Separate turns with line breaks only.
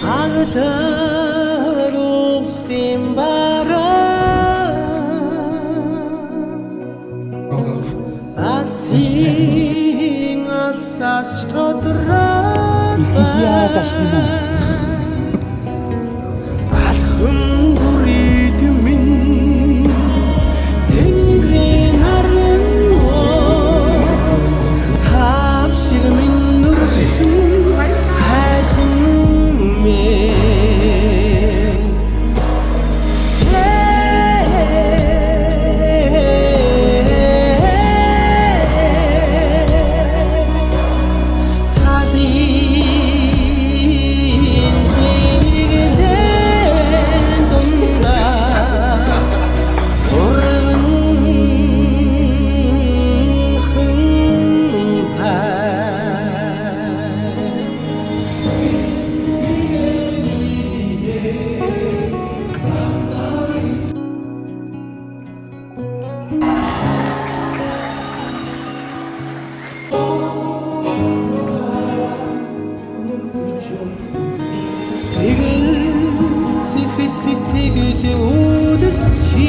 Ağlar olsun bara Asin alsas todrat Alhım buridmin Tengrin arın ot Hapşirmin nursun Тэгэл зэхэс сэтгэл өөдөс чи